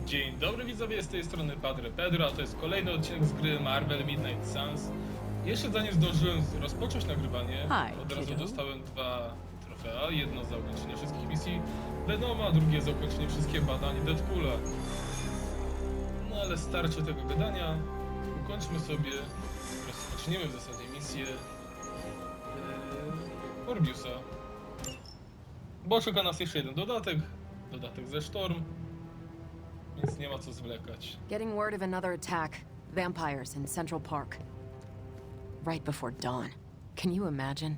Dzień dobry widzowie, z tej strony Padre Pedro, a to jest kolejny odcinek z gry Marvel Midnight Suns. Jeszcze zanim zdążyłem rozpocząć nagrywanie, od razu dostałem 2 trofea. Jedno za ukończenie wszystkich misji Venoma, a drugie za ukończenie wszystkich badań Deadpoola. No ale starczy tego gadania, ukończmy sobie, rozpoczniemy w zasadzie misję Morbiusa. Bo czeka nas jeszcze jeden dodatek ze Storm. Więc nie ma co zwlekać. Getting word of another attack. Vampires in Central Park. Right before dawn. Can you imagine?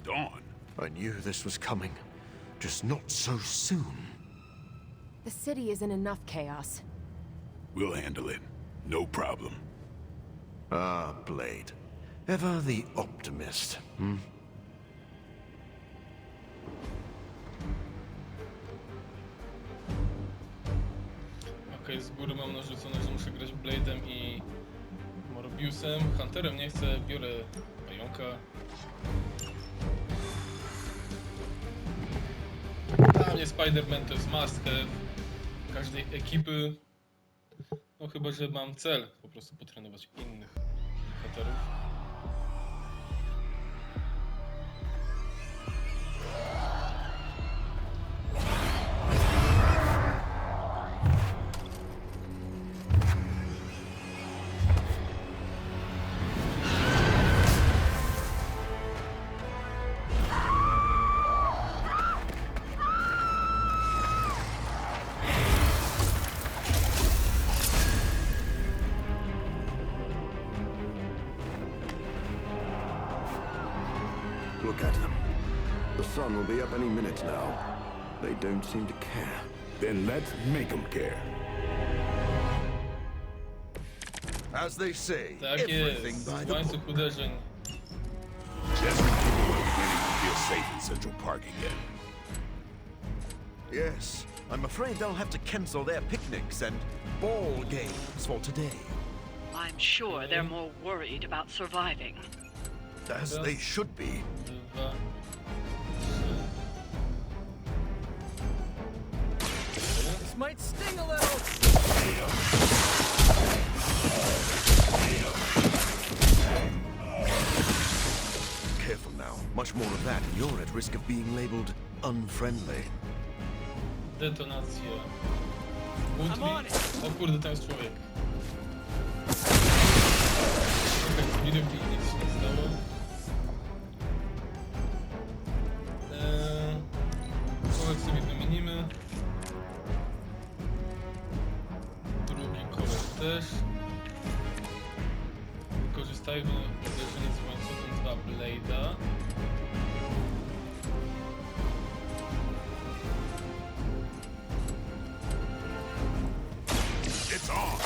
Dawn? I knew this was coming. Just not so soon. The city is in enough chaos. We'll handle it. No problem. Ah, Blade. Ever the optimist, hmm? Okej, z góry mam narzucone, że muszę grać Blade'em i Morbiusem. Hunterem nie chcę, biorę pająka. Dla mnie Spider-Man to jest must have każdej ekipy. No chyba, że mam cel po prostu potrenować innych bohaterów. Look at them. The sun will be up any minute now. They don't seem to care. Then let's make them care. As they say, Tak everything jest, by the łańcuch book. uderzeń. Desperate people are beginning to feel safe in Central Park again. Yes, I'm afraid they'll have to cancel their picnics and ball games for today. I'm sure they're more worried about surviving. As they should be. 2, 3. This might sting a little. Careful now. Much more of that, and you're at risk of being labeled unfriendly. Detonacja. Woodley. O kurde, tam jest człowiek. Okej, widoki, nic się nie stało. Kołek sobie wymienimy. Drugi kołek też. Wykorzystajmy uderzenie z łańcuchem 2 Blade'a. It's on!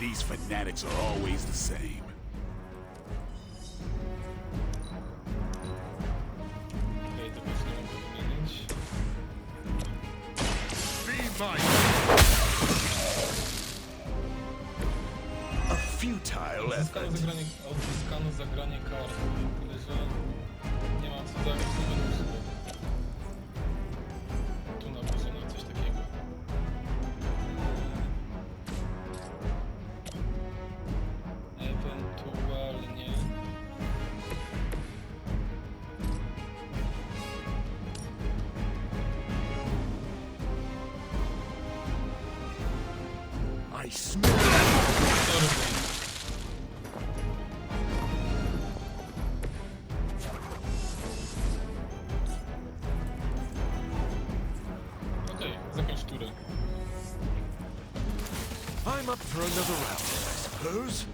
These fanatics are always the same. Okej, to już nie mogę wymienić. Be mine. A futile effort. Odzyskano zagranie karty. Tyle, że nie mam co zagrać, nie będę używał. Tu na górze no coś takiego. Ewentualnie... I smell. Okej, zakończ turę. I'm up for another round, I suppose.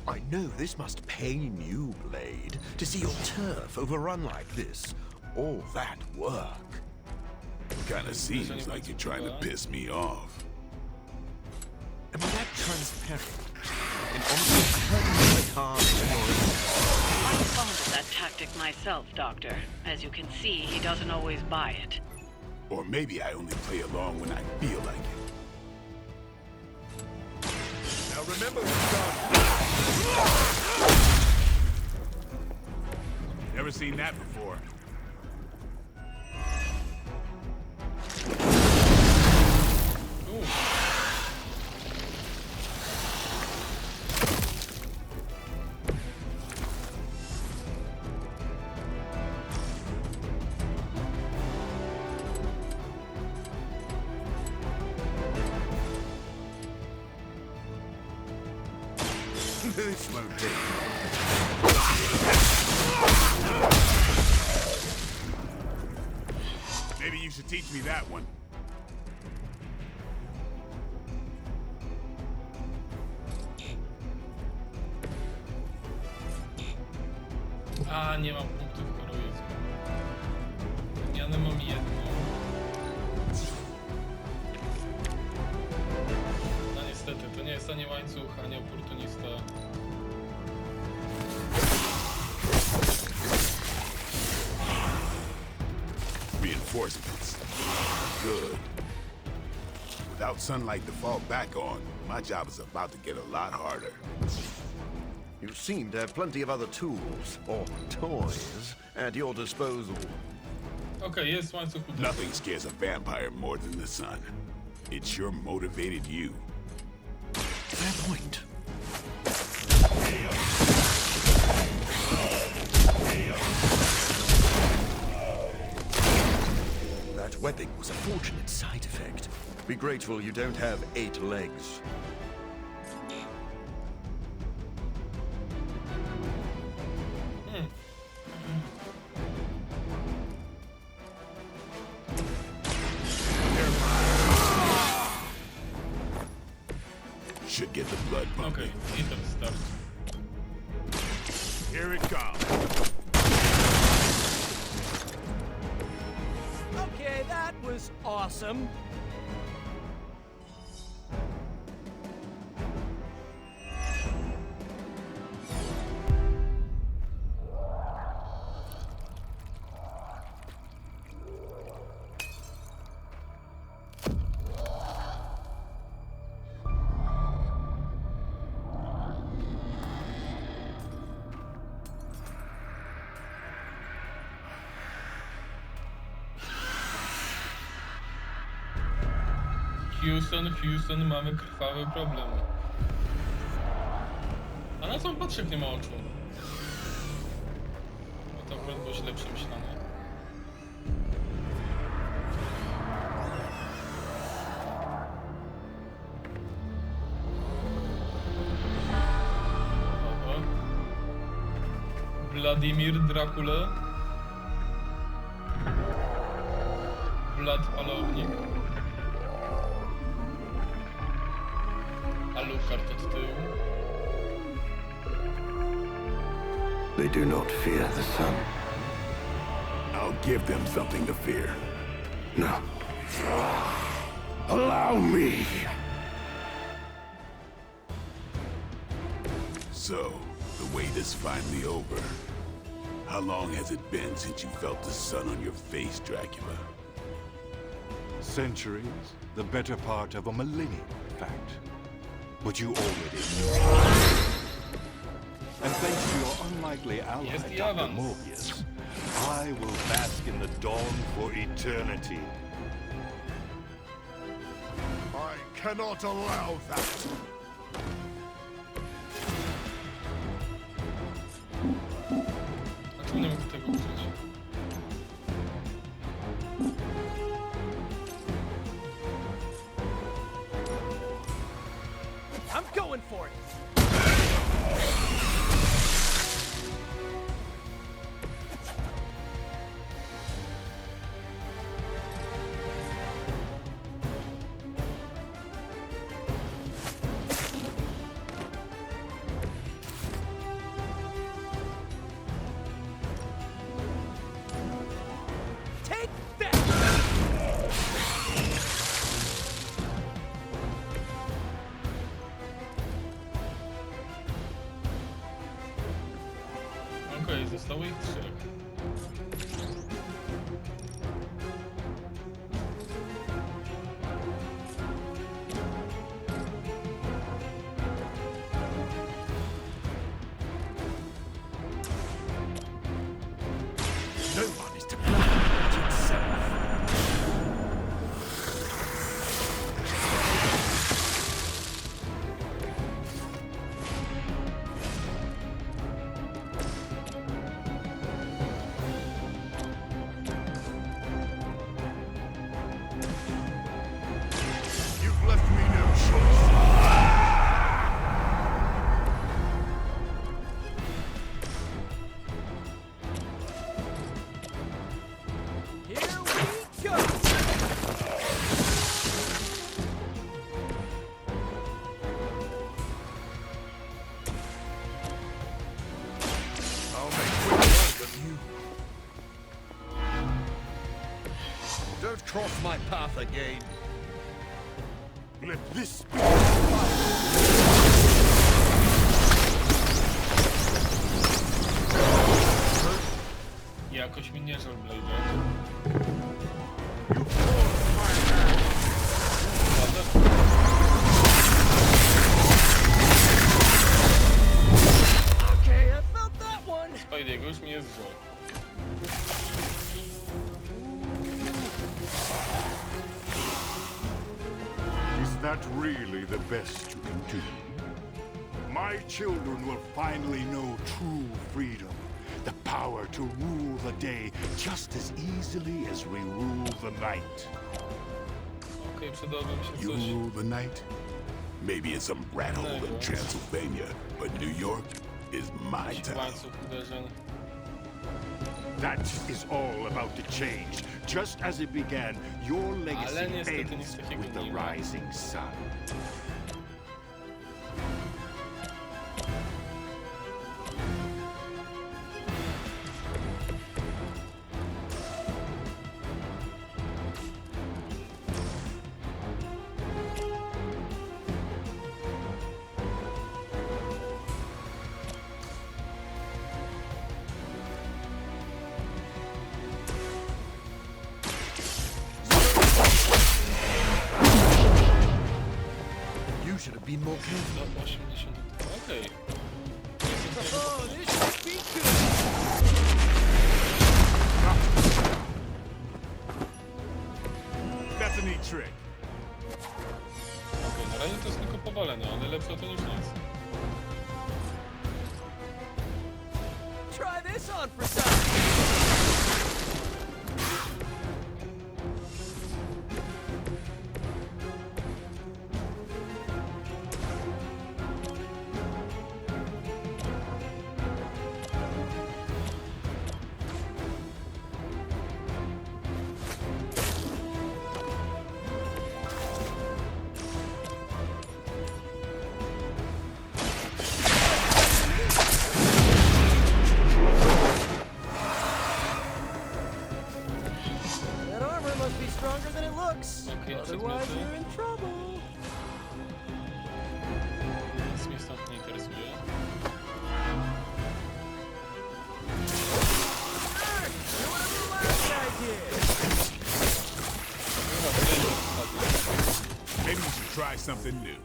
I know this must pain you, Blade, to see your turf overrun like this. All that work. Kinda seems like you're trying to piss me off. Am I that transparent? And honestly, I heard you play hard when you're I'm fond of that tactic myself, Doctor. As you can see, he doesn't always buy it. Or maybe I only play along when I feel like it. Now remember who's done. Never seen that before. This won't do. Maybe you should teach me that one. A, nie mam punktów heroizmu. Wymianę mam jedną. No niestety, to nie jest ani łańcuch, ani oportunista. Reinforcements. Good. Without sunlight to fall back on, my job is about to get a lot harder. You seem to have plenty of other tools, or toys, at your disposal. Okej, jest łańcuch uderzy. Nothing scares a vampire more than the sun. It sure motivated you. Fair point. That webbing was a fortunate side effect. Be grateful you don't have 8 legs. Should get the blood pumping. Okej, i to wystarczy. Here it comes. Okay, that was awesome. Houston, mamy krwawy problem. A na co on patrzy, jak nie ma oczu? No to akurat było źle przemyślane. Oho. Władimir Dracula. Vlad Palownik. Alucard od tyłu. They do not fear the sun. I'll give them something to fear. No. Allow me! So, the wait is finally over. How long has it been since you felt the sun on your face, Dracula? Centuries, the better part of a millennium, in fact. But you already knew. And thanks to your unlikely ally, Jest i Dr. awans. Morbius, I will bask in the dawn for eternity. I cannot allow that. A czemu nie mogę tego użyć? I'm going for it. Take that! Okej, zostało ich 3. No one is to blame but itself. You've left me no choice. Here we go! I'll make quick work of you. Don't cross my path again. Let this be. Jakoś mi nie żal Blade'a. Okay, I felt that one! Spidey'ego już mi jest żal. Is that really the best you can do? My children will finally know true freedom. The power to rule the day just as easily as we rule the night. Okej, przydałoby mi się You coś. rule the night? Maybe in some rat hole in Transylvania, but New York is my Jakiś town. łańcuch uderzeń. That is all about to change. Just as it began, your legacy Ale niestety nic ends takiego with the nie ma. rising sun. You should have been more careful. Do 80. Okej. Oh, this should be good! That's a neat trick. Okej, na razie to jest tylko powalenie, ale lepsze to niż nic. Try this on for size! That armor must be stronger than it looks. Okay, Otherwise, przedmioty. you're in trouble. Nic mnie stąd nie interesuje. Do whatever the last guy did. Chyba Blade spadł. Maybe you should try something new.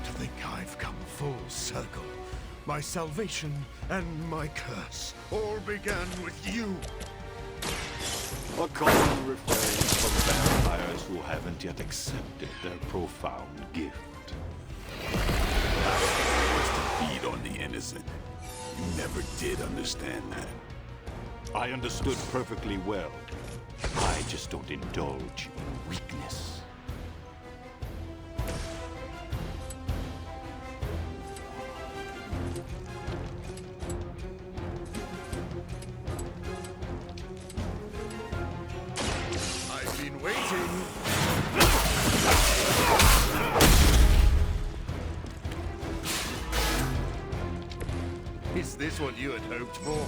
To think I've come full circle. My salvation and my curse all began with you. A common refrain from vampires who haven't yet accepted their profound gift. What's to feed on the innocent? You never did understand that. I understood perfectly well. I just don't indulge in weakness. I've been waiting. Is this what you had hoped for?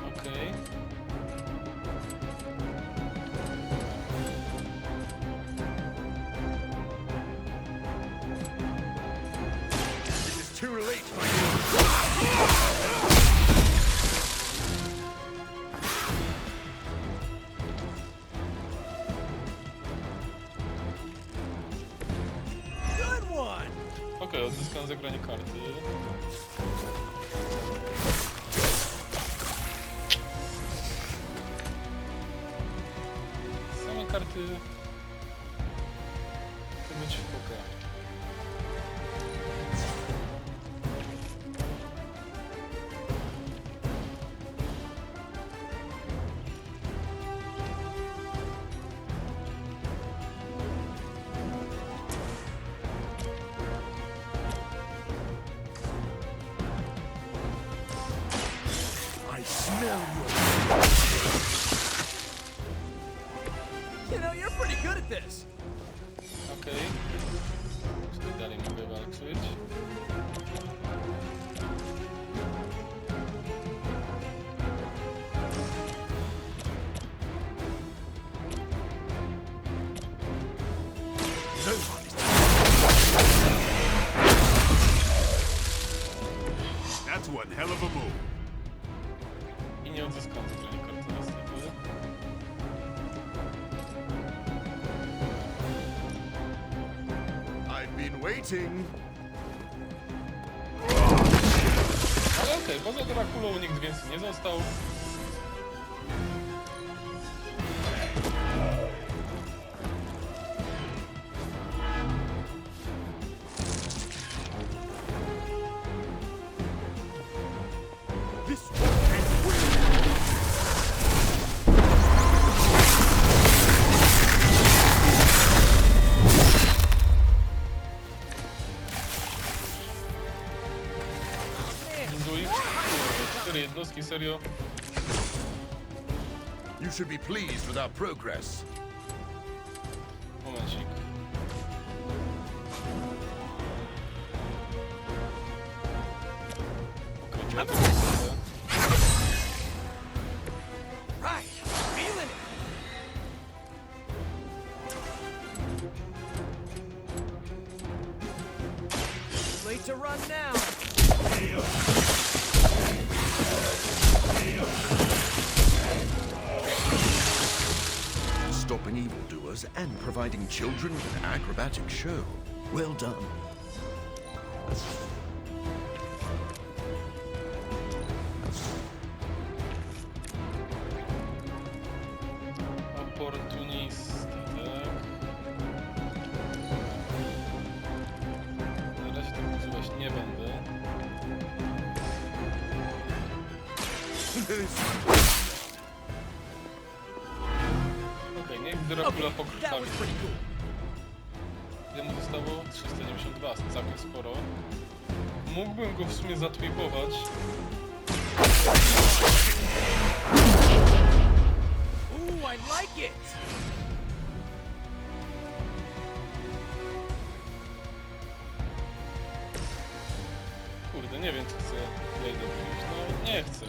Okej. It is too late, my na zagranie karty. Same karty... To być w poker. You know, you're pretty good at this. Okej. Czyli dalej mogę walczyć. That's one hell of a move. I nie odzyskam zagranie karty niestety. I've been waiting. Ale okej, poza Drakulą nikt więcej nie został. Cztery jednostki, serio. You should be pleased with our progress. Momencik. Okej, to jest Right, feeling it. Late to run now. Stopping evildoers and providing children with an acrobatic show. Well done. oportunista, tak? Na razie tego używać nie będę. Okej, niech Dracula pokrwawi. Ile mu zostało? 392, całkiem sporo. Mógłbym go w sumie zatwipować. Ooh, I like it. Kurde, nie wiem, czy chcę Blade'a wziąć. No, nie chcę.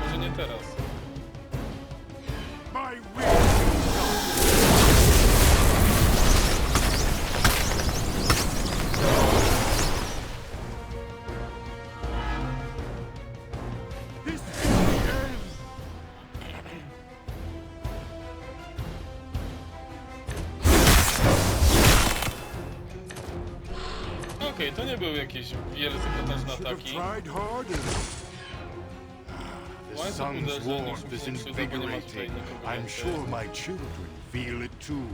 Może nie teraz. My will. Okej, to nie były jakieś wielce potężne ataki. The sun's warmth is invigorating. I'm sure my children feel it too.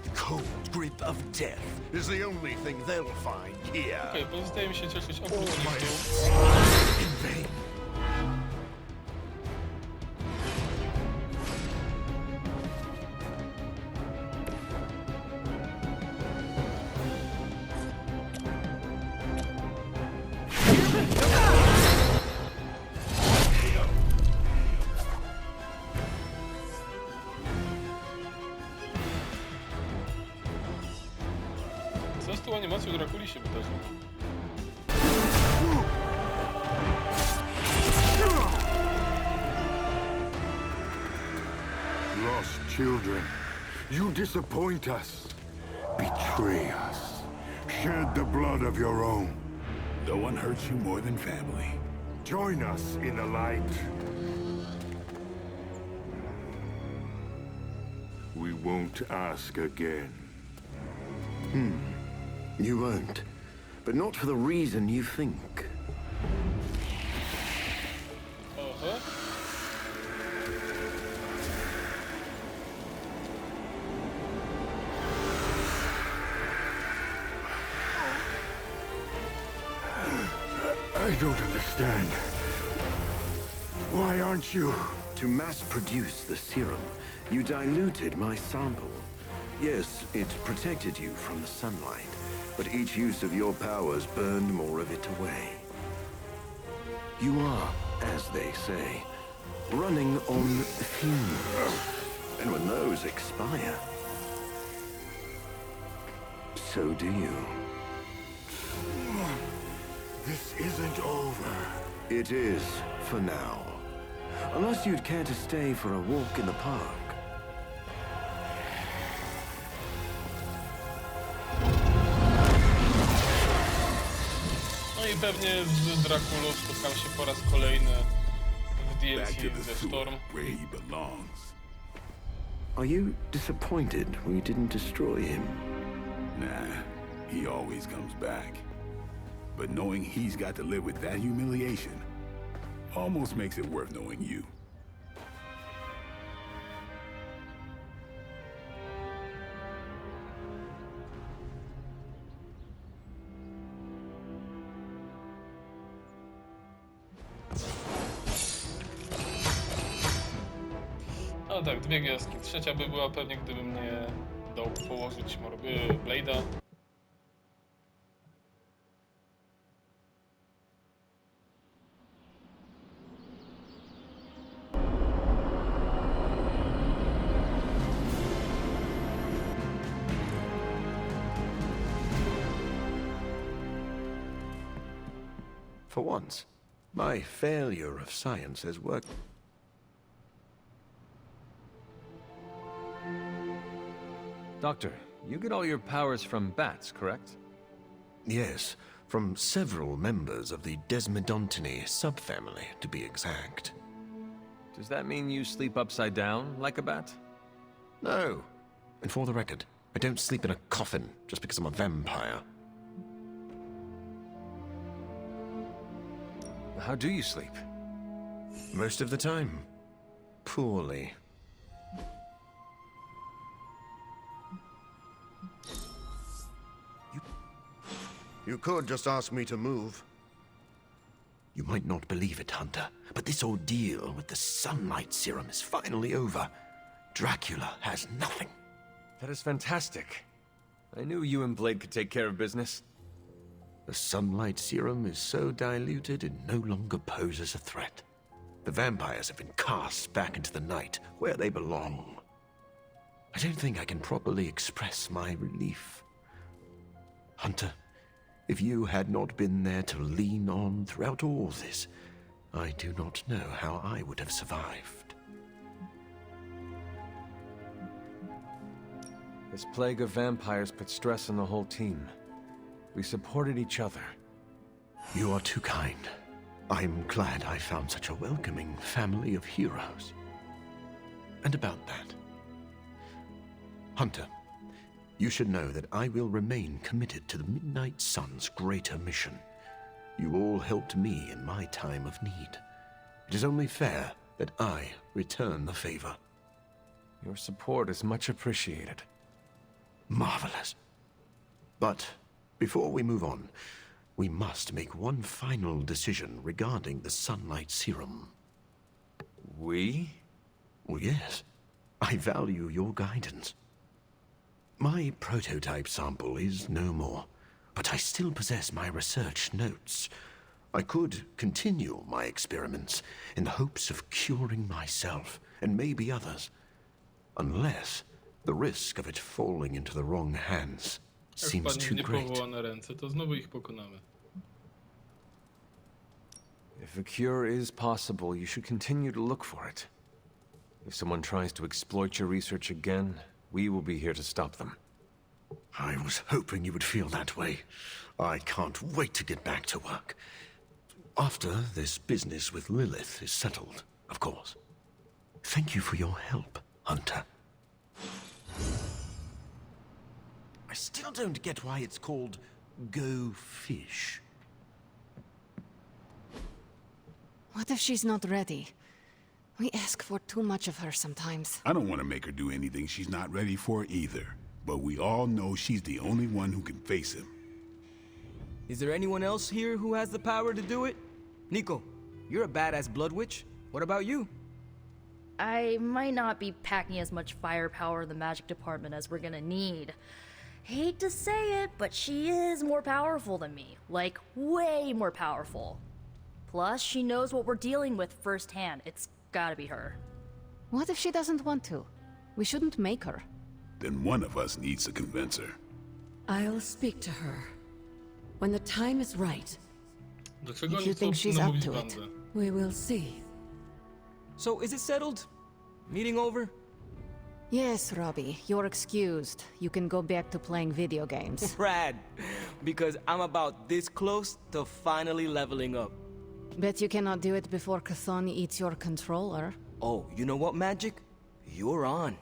The cold grip of death is the only thing they'll find here. Okej, pozostaje mi się cieszyć All oprócz my nich. in vain. Co z tą animacją Drakuli się wydarzyło? Lost children, you disappoint us, betray us, shed the blood of your own. No one hurts you more than family. Join us in the light. We won't ask again. You won't. But not for the reason you think. Oho. I don't understand. Why aren't you? To mass produce the serum, you diluted my sample. Yes, it protected you from the sunlight, but each use of your powers burned more of it away. You are, as they say, running on fumes. And when those expire, so do you. This isn't over. It is, for now. Unless you'd care to stay for a walk in the park. No i pewnie z Draculą spotkam się po raz kolejny w Back to DLC the ze sewer, Storm. where he belongs. Are you disappointed we didn't destroy him? Nah, he always comes back. But knowing he's got to live with that humiliation almost makes it worth knowing you. No tak, dwie gwiazdki. Trzecia by była pewnie, gdybym nie dał położyć Blade'a. For once, my failure of science has worked. Doctor, you get all your powers from bats, correct? Yes, from several members of the Desmodontinae subfamily, to be exact. Does that mean you sleep upside down like a bat? No. And for the record, I don't sleep in a coffin just because I'm a vampire. How do you sleep? Most of the time, poorly. You could just ask me to move. You might not believe it, Hunter, but this ordeal with the sunlight serum is finally over. Dracula has nothing. That is fantastic. I knew you and Blade could take care of business. The sunlight serum is so diluted it no longer poses a threat. The vampires have been cast back into the night, where they belong. I don't think I can properly express my relief. Hunter, if you had not been there to lean on throughout all this, I do not know how I would have survived. This plague of vampires put stress on the whole team. We supported each other. You are too kind. I'm glad I found such a welcoming family of heroes. And about that, Hunter, you should know that I will remain committed to the Midnight Sun's greater mission. You all helped me in my time of need. It is only fair that I return the favor. Your support is much appreciated. Marvelous. But before we move on, we must make one final decision regarding the sunlight serum. We? Well, yes. I value your guidance. My prototype sample is no more, but I still possess my research notes. I could continue my experiments in the hopes of curing myself and maybe others, unless the risk of it falling into the wrong hands seems too great. Niepowołane ręce, to znowu ich pokonamy. If a cure is possible, you should continue to look for it. If someone tries to exploit your research again, we will be here to stop them. I was hoping you would feel that way. I can't wait to get back to work. After this business with Lilith is settled, of course. Thank you for your help, Hunter. I still don't get why it's called go fish. What if she's not ready? We ask for too much of her sometimes. I don't want to make her do anything she's not ready for either. But we all know she's the only one who can face him. Is there anyone else here who has the power to do it? Nico, you're a badass blood witch. What about you? I might not be packing as much firepower in the magic department as we're gonna need. Hate to say it, but she is more powerful than me. Like, way more powerful. Plus, she knows what we're dealing with firsthand. It's gotta be her. What if she doesn't want to? We shouldn't make her. Then one of us needs to convince her. I'll speak to her. When the time is right, Dlaczego If you oni think chcą she's up namówić to it. bandę? we will see. So, is it settled? Meeting over? Yes, Robbie, you're excused. You can go back to playing video games. Rad. Because I'm about this close to finally leveling up. Bet you cannot do it before Chthon eats your controller. Oh, you know what, Magic? You're on.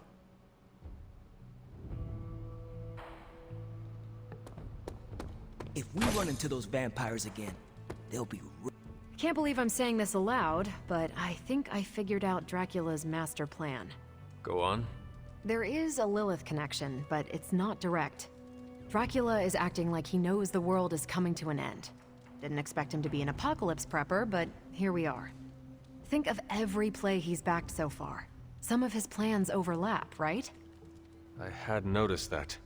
If we run into those vampires again, they'll be Can't believe I'm saying this aloud, but I think I figured out Dracula's master plan. Go on. There is a Lilith connection, but it's not direct. Dracula is acting like he knows the world is coming to an end. Didn't expect him to be an apocalypse prepper, but here we are. Think of every play he's backed so far. Some of his plans overlap, right? I had noticed that.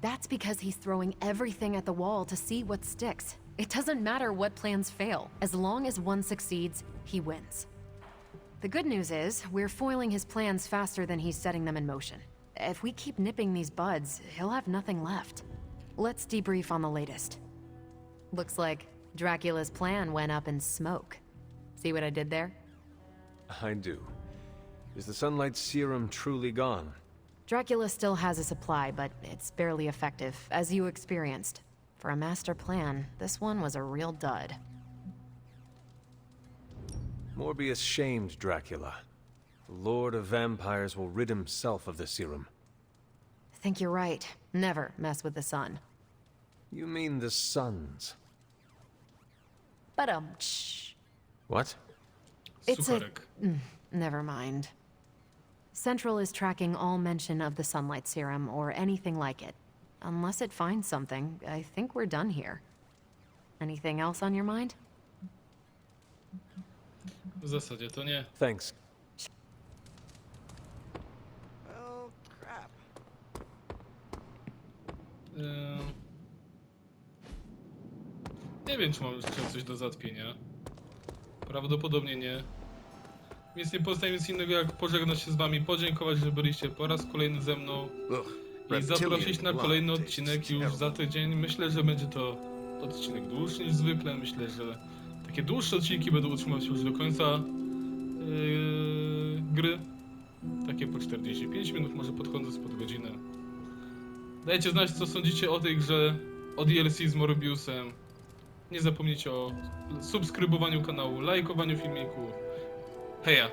That's because he's throwing everything at the wall to see what sticks. It doesn't matter what plans fail. As long as one succeeds, he wins. The good news is, we're foiling his plans faster than he's setting them in motion. If we keep nipping these buds, he'll have nothing left. Let's debrief on the latest. Looks like Dracula's plan went up in smoke. See what I did there? I do. Is the sunlight serum truly gone? Dracula still has a supply, but it's barely effective, as you experienced. For a master plan, this one was a real dud. Morbius shamed Dracula. The Lord of Vampires will rid himself of the serum. I think you're right. Never mess with the sun. You mean the suns? But shh. What? It's a... Sucharek. Never mind. Central is tracking all mention of the sunlight serum or anything like it. Unless it finds something, I think we're done here. Anything else on your mind? W zasadzie to nie. Thanks. Oh, crap. Nie wiem, czy mam jeszcze coś do załatwienia. Prawdopodobnie nie. Więc nie pozostaje nic innego, jak pożegnać się z wami, podziękować, że byliście po raz kolejny ze mną i zaprosić na kolejny odcinek już za tydzień. Myślę, że będzie to odcinek dłuższy niż zwykle. Myślę, że takie dłuższe odcinki będą utrzymać się już do końca gry. Takie po 45 minut, może podchodząc pod godzinę. Dajcie znać, co sądzicie o tej grze, o DLC z Morbiusem. Nie zapomnijcie o subskrybowaniu kanału, lajkowaniu filmików. Heja!